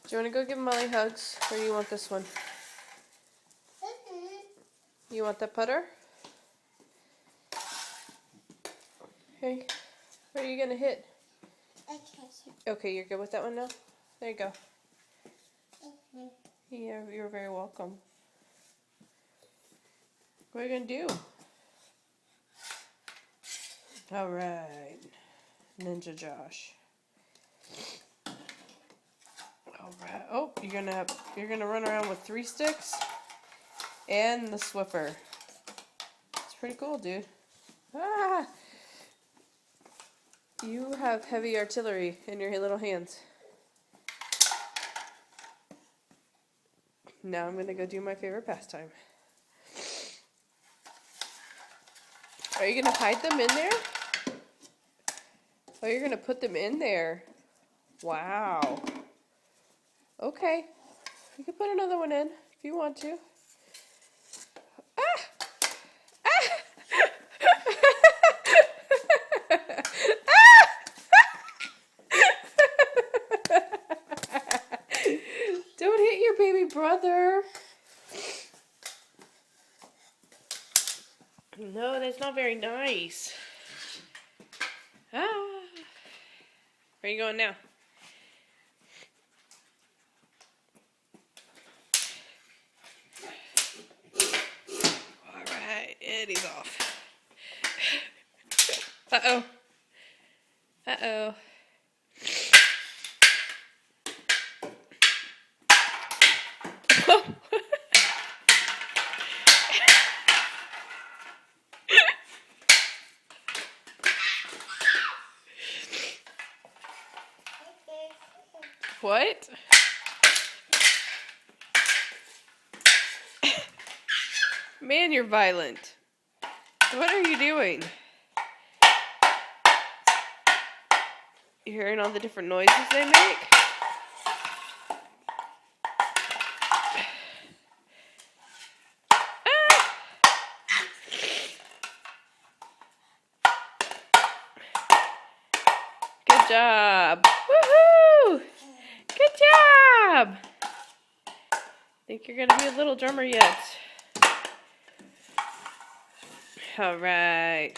Do you want to go give Molly hugs, or do you want this one? You want that putter? Hey, where are you going to hit? Okay, you're good with that one now? There you go. Yeah, you're very welcome. What are you going to do? All right. Ninja Josh. All right. Oh, you're gonna run around with 3 sticks and the Swiffer. It's pretty cool, dude. Ah! You have heavy artillery in your little hands. Now I'm gonna go do my favorite pastime. Are you gonna hide them in there? Oh, you're gonna put them in there. Wow. Okay. You can put another one in if you want to. Ah! Ah! Don't hit your baby brother. No, that's not very nice. Ah. Where are you going now? Alright, Eddie's off. Uh-oh. Uh-oh. What? Man, you're violent. What are you doing? You hearing all the different noises they make? Ah! Good job. Woohoo! Good job. Think you're gonna be a little drummer yet. All right.